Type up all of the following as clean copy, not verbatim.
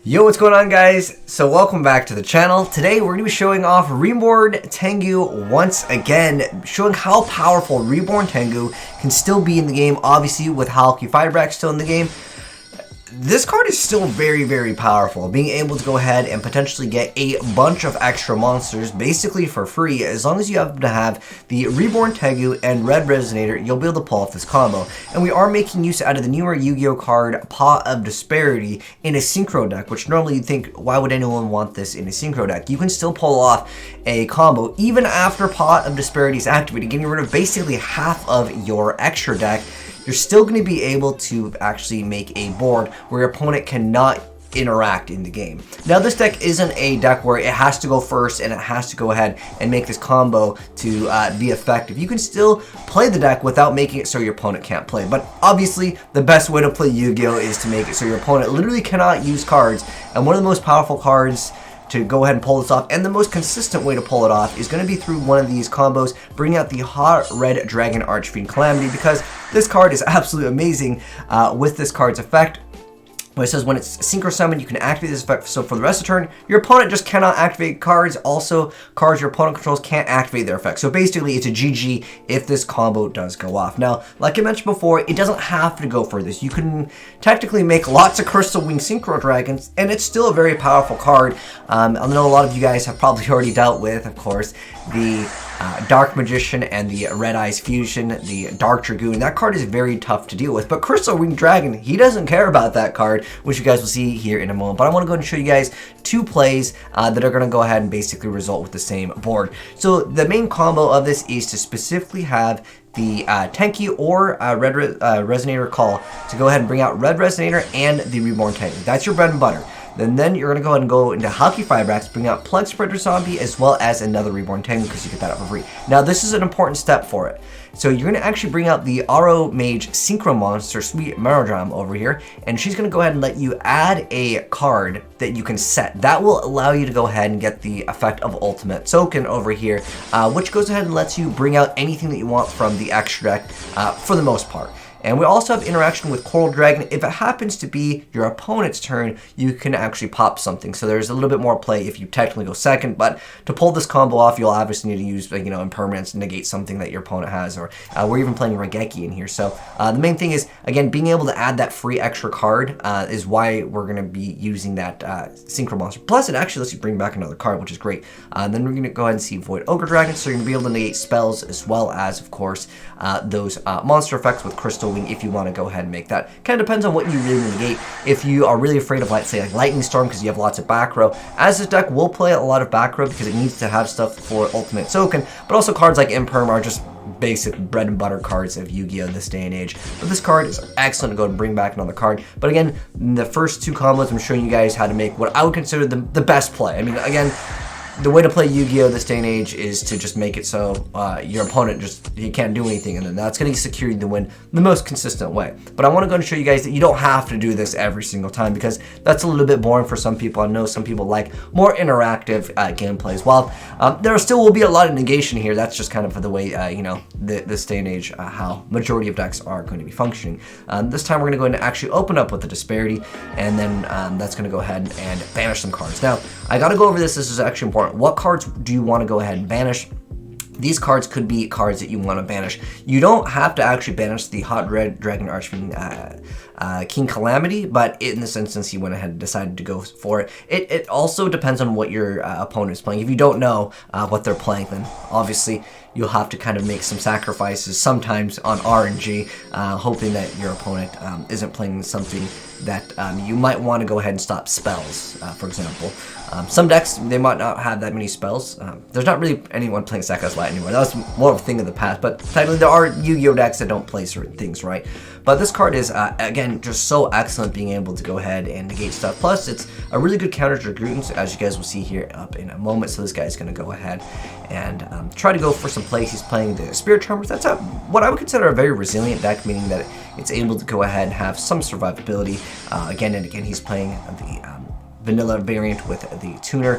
Yo, what's going on, guys? So welcome back to the channel. Today we're going to be showing off Reborn Tengu once again, showing how powerful Reborn Tengu can still be in the game, obviously with Yugioh still in the game. This card is still very, very powerful, being able to go ahead and potentially get a bunch of extra monsters basically for free. As long as you happen to have the Reborn Tengu and Red Resonator, you'll be able to pull off this combo. And we are making use out of the newer Yugioh card, Pot of Disparity, in a Synchro deck, which normally you'd think, why would anyone want this in a Synchro deck? You can still pull off a combo even after Pot of Disparity is activated, getting rid of basically half of your extra deck. You're still going to be able to actually make a board where your opponent cannot interact in the game. Now, this deck isn't a deck where it has to go first and it has to go ahead and make this combo to be effective. You can still play the deck without making it so your opponent can't play. But obviously, the best way to play Yu-Gi-Oh! Is to make it so your opponent literally cannot use cards. And one of the most powerful cards to go ahead and pull this off, and the most consistent way to pull it off, is going to be through one of these combos, bring out the Hot Red Dragon Archfiend Calamity, because this card is absolutely amazing with this card's effect. It says when it's Synchro Summon, you can activate this effect, so for the rest of the turn, your opponent just cannot activate cards. Also, cards your opponent controls can't activate their effect. So basically, it's a GG if this combo does go off. Now, like I mentioned before, it doesn't have to go for this. You can technically make lots of Crystal Wing Synchro Dragons, and it's still a very powerful card. I know a lot of you guys have probably already dealt with, of course, the Dark Magician and the Red Eyes Fusion, the Dark Dragoon. That card is very tough to deal with, but Crystal Wing Dragon, he doesn't care about that card, which you guys will see here in a moment. But I want to go ahead and show you guys two plays that are going to go ahead and basically result with the same board. So the main combo of this is to specifically have the Tengu or Red Resonator call to go ahead and bring out Red Resonator and the Reborn Tengu. That's your bread and butter. Then you're going to go ahead and go into Yugioh, bring out Plug Spreader Zombie, as well as another Reborn Tengu, because you get that out for free. Now, this is an important step for it. So you're going to actually bring out the Aro Mage Synchro Monster, Sweet Merodram, over here, and she's going to go ahead and let you add a card that you can set. That will allow you to go ahead and get the effect of Ultimate Token over here, which goes ahead and lets you bring out anything that you want from the extra deck for the most part. And we also have interaction with Coral Dragon. If it happens to be your opponent's turn, you can actually pop something. So there's a little bit more play if you technically go second, but to pull this combo off, you'll obviously need to use, impermanence to negate something that your opponent has, or we're even playing Negate in here. So the main thing is, again, being able to add that free extra card is why we're going to be using that Synchro Monster. Plus, it actually lets you bring back another card, which is great. Then we're going to go ahead and see Void Ogre Dragon, so you're going to be able to negate spells, as well as, of course, those monster effects with Crystal Wing, if you want to go ahead and make that. Kind of depends on what you really negate. If you are really afraid of, say, like Lightning Storm, because you have lots of back row, as this deck will play a lot of back row because it needs to have stuff for Ultimate Token, but also cards like Imperm are just basic bread and butter cards of Yu-Gi-Oh! This day and age. But this card is excellent to go and bring back another card. But again, in the first two combos, I'm showing you guys how to make what I would consider the best play. I mean, again, the way to play Yu-Gi-Oh! This day and age is to just make it so your opponent he can't do anything, and then that's going to secure you the win the most consistent way. But I want to go and show you guys that you don't have to do this every single time, because that's a little bit boring for some people. I know some people like more interactive gameplays. While there still will be a lot of negation here, that's just kind of the way, this day and age, how majority of decks are going to be functioning. This time we're going to go ahead and actually open up with the Disparity, and then that's going to go ahead and banish some cards. Now, I got to go over this. This is actually important. What cards do you want to go ahead and banish? These cards could be cards that you want to banish. You don't have to actually banish the Hot Red Dragon Archfiend King Calamity, but in this instance, he went ahead and decided to go for it. It also depends on what your opponent is playing. If you don't know what they're playing, then obviously you'll have to kind of make some sacrifices sometimes on RNG, hoping that your opponent isn't playing something that you might want to go ahead and stop spells, for example. Some decks, they might not have that many spells. There's not really anyone playing Sackhouse Light anymore. That was more of a thing in the past, but technically there are Yu-Gi-Oh! Decks that don't play certain things, right? But this card is, again, just so excellent being able to go ahead and negate stuff. Plus, it's a really good counter to Dragoons, as you guys will see here up in a moment. So this guy's going to go ahead and try to go for some plays. He's playing the Spirit Charmers. That's what I would consider a very resilient deck, meaning that it's able to go ahead and have some survivability. Again and again, he's playing the vanilla variant with the tuner,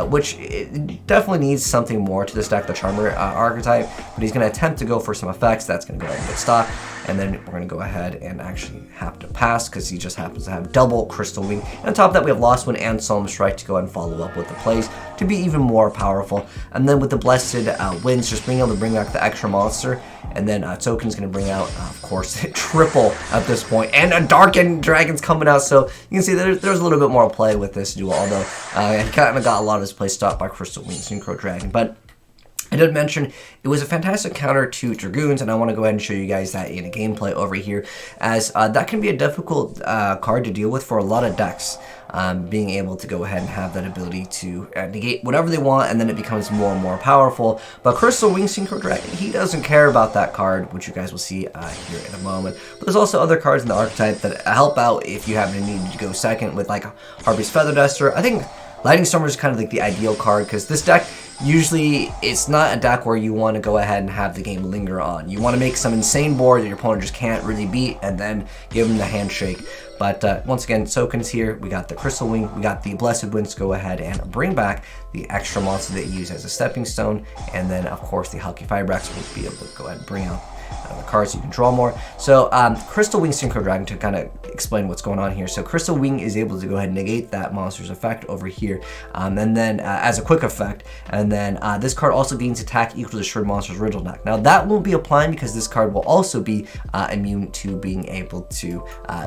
which it definitely needs something more to this deck, the Charmer archetype, but he's going to attempt to go for some effects. That's going to go ahead and get stopped. and then we're going to go ahead and actually have to pass because he just happens to have double Crystal Wing. And on top of that, we have Lost Wind and Solemn Strike to go ahead and follow up with the plays to be even more powerful. And then with the Blessed Winds, just being able to bring back the extra monster. And then Token's going to bring out, of course, triple at this point. And a Darkened Dragon's coming out. So you can see there's a little bit more play with this duel. Although he kind of got a lot of his play stopped by Crystal Wing, Synchro Dragon. But I did mention it was a fantastic counter to Dragoons, and I want to go ahead and show you guys that in a gameplay over here, as that can be a difficult card to deal with for a lot of decks. Being able to go ahead and have that ability to negate whatever they want, and then it becomes more and more powerful. But Crystal Wing Synchro Dragon, he doesn't care about that card, which you guys will see here in a moment. But there's also other cards in the archetype that help out if you happen to need to go second, with like Harpy's Feather Duster. I think Lightning Stormer is kind of like the ideal card, because this deck, usually it's not a deck where you want to go ahead and have the game linger on. You want to make some insane board that your opponent just can't really beat, and then give them the handshake. But once again, Token's here. We got the Crystal Wing, we got the Blessed Winds to go ahead and bring back the extra monster that you use as a stepping stone, and then of course the Halki Firebrax will be able to go ahead and bring out the cards so you can draw more. So Crystal Wing Synchro Dragon, to kind of explain what's going on here. So Crystal Wing is able to go ahead and negate that monster's effect over here, and then as a quick effect, and then this card also gains attack equal to destroyed monster's original deck. Now that won't be applying because this card will also be immune to being able to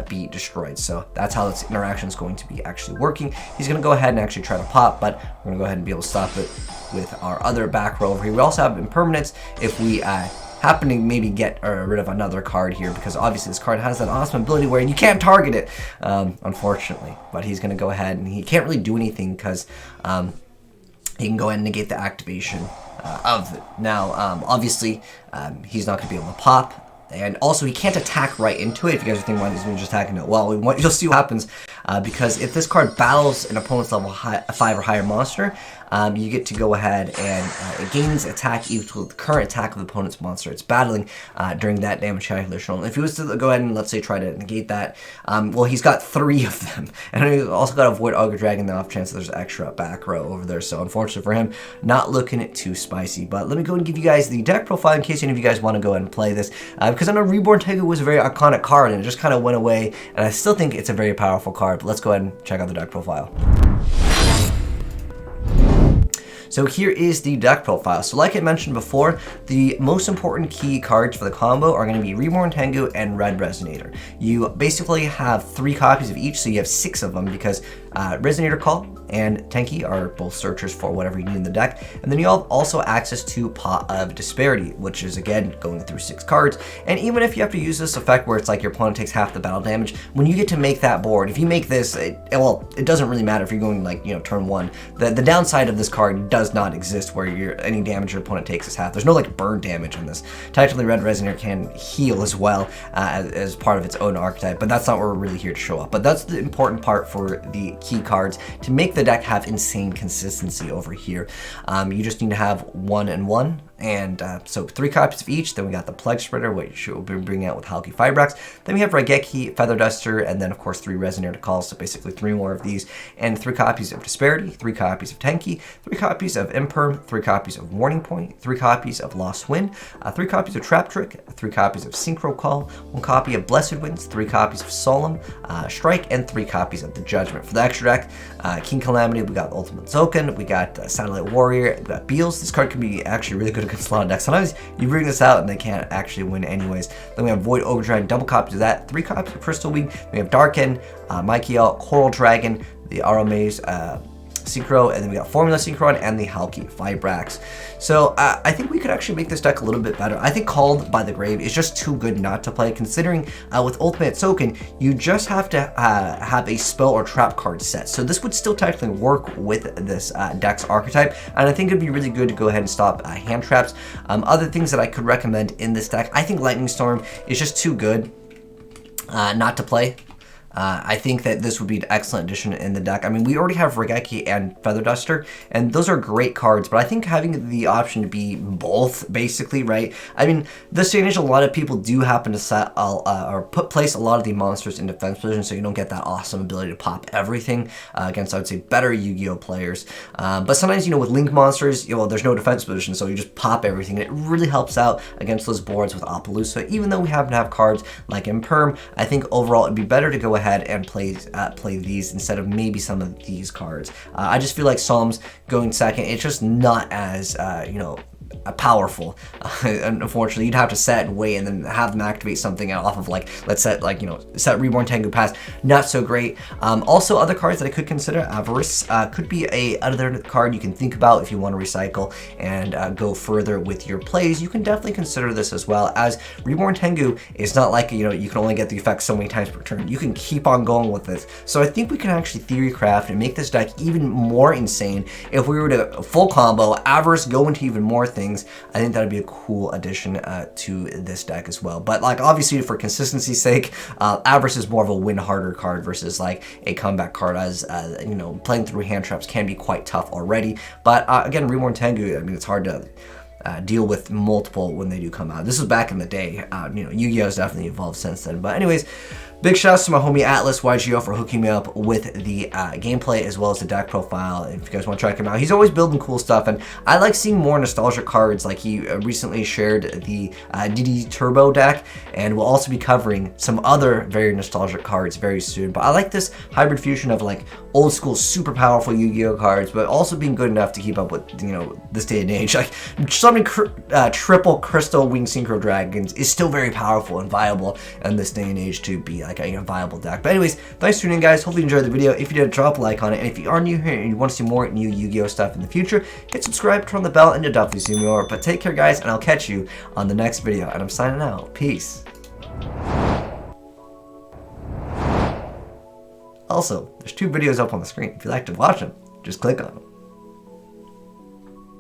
be destroyed. So that's how this interaction is going to be actually working. He's going to go ahead and actually try to pop, but we're going to go ahead and be able to stop it with our other back row over here. We also have impermanence if we happen to maybe get rid of another card here, because obviously this card has that awesome ability where you can't target it, unfortunately. But he's going to go ahead and he can't really do anything because he can go ahead and negate the activation of it. Now, obviously, he's not going to be able to pop. And also, he can't attack right into it. If you guys are thinking, why he's just attacking it? Well, you'll see what happens. Because if this card battles an opponent's level 5 or higher monster, you get to go ahead and it gains attack equal to the current attack of the opponent's monster it's battling during that damage calculation. If he was to go ahead and, let's say, try to negate that, well, he's got 3 of them. And he's also got to avoid Ogre Dragon, the off chance that there's extra back row over there. So, unfortunately for him, not looking too spicy. But let me go and give you guys the deck profile in case any of you guys want to go ahead and play this. Because I know Reborn Tengu was a very iconic card, and it just kind of went away. And I still think it's a very powerful card. But let's go ahead and check out the deck profile. So here is the deck profile. So like I mentioned before, the most important key cards for the combo are going to be Reborn Tengu and Red Resonator. You basically have 3 copies of each, so you have 6 of them, because Resonator Call and Tenki are both searchers for whatever you need in the deck. And then you have also access to Pot of Disparity, which is again going through 6 cards. And even if you have to use this effect where it's like your opponent takes half the battle damage, when you get to make that board, if you make this, well, it doesn't really matter if you're going like, turn 1. The downside of this card does not exist where any damage your opponent takes is half. There's no like burn damage in this. Technically, Red Resonator can heal as well as part of its own archetype, but that's not what we're really here to show up. But that's the important part for the key cards to make the deck have insane consistency over here. You just need to have 1 and 1. And so 3 copies of each. Then we got the Plague Spreader, which we'll be bringing out with Halki Firebrax. Then we have Regeki, Feather Duster, and then of course 3 Resonator Calls, so basically 3 more of these. And 3 copies of Disparity, 3 copies of Tenki, 3 copies of Imperm, 3 copies of Warning Point, 3 copies of Lost Wind, 3 copies of Trap Trick, 3 copies of Synchro Call, 1 copy of Blessed Winds, 3 copies of Solemn Strike, and 3 copies of the Judgment. For the extra deck, King Calamity, we got Ultimate Token, we got Satellite Warrior, we got Beals. This card can be actually really good against a lot of decks. Sometimes you bring this out and they can't actually win anyways. Then we have Void Ogre Dragon, double copies of that, 3 copies of Crystal Wing. We have Darken, Yugioh, Coral Dragon, the Aromaze Synchro, and then we got Formula Synchron and the Halki Firebrax. So I think we could actually make this deck a little bit better. I think Called by the Grave is just too good not to play, considering with Ultimate Token, you just have to have a spell or trap card set. So this would still technically work with this deck's archetype, and I think it'd be really good to go ahead and stop hand traps. Other things that I could recommend in this deck, I think Lightning Storm is just too good not to play. I think that this would be an excellent addition in the deck. I mean, we already have Regeki and Feather Duster, and those are great cards, but I think having the option to be both, basically, right? I mean, this day and age, a lot of people do happen to set or place a lot of the monsters in defense position, so you don't get that awesome ability to pop everything against, I would say, better Yu-Gi-Oh players. But sometimes, you know, with Link monsters, you know, there's no defense position, so you just pop everything, and it really helps out against those boards with Appaloosa. Even though we happen to have cards like Imperm, I think overall it'd be better to go ahead and play these instead of maybe some of these cards. I just feel like Psalms going second, it's just not as, you know, powerful. Unfortunately, you'd have to set and wait and then have them activate something off of, like, let's set, like, you know, set Reborn Tengu pass. Not so great. Also, other cards that I could consider, Avarice could be another card you can think about if you want to recycle and go further with your plays. You can definitely consider this as well, as Reborn Tengu is not like, you know, you can only get the effect so many times per turn. You can keep on going with this. So I think we can actually theory craft and make this deck even more insane if we were to full combo Avarice, go into even more things. I think that would be a cool addition to this deck as well. But, like, obviously for consistency's sake, Avarice is more of a win harder card versus like a comeback card, as you know, playing through hand traps can be quite tough already. But again, Reborn Tengu, I mean, it's hard to deal with multiple when they do come out. This was back in the day. You know, Yu-Gi-Oh has definitely evolved since then. But anyways, big shouts to my homie AzneyesWhitedragon for hooking me up with the gameplay as well as the deck profile. If you guys want to check him out, he's always building cool stuff, and I like seeing more nostalgia cards. Like, he recently shared the DD Turbo deck, and we'll also be covering some other very nostalgic cards very soon. But I like this hybrid fusion of, like, old school super powerful Yu-Gi-Oh cards, but also being good enough to keep up with, you know, this day and age. Like, summoning triple crystal winged synchro dragons is still very powerful and viable in this day and age to be like a viable deck. But anyways, thanks for tuning in, guys. Hopefully you enjoyed the video. If you did, drop a like on it, and if you are new here and you want to see more new Yu-Gi-Oh stuff in the future, hit subscribe, turn on the bell, and you'll definitely see more. But take care, guys, and I'll catch you on the next video. And I'm signing out. Peace. Also, there's 2 videos up on the screen. If you like to watch them, just click on them.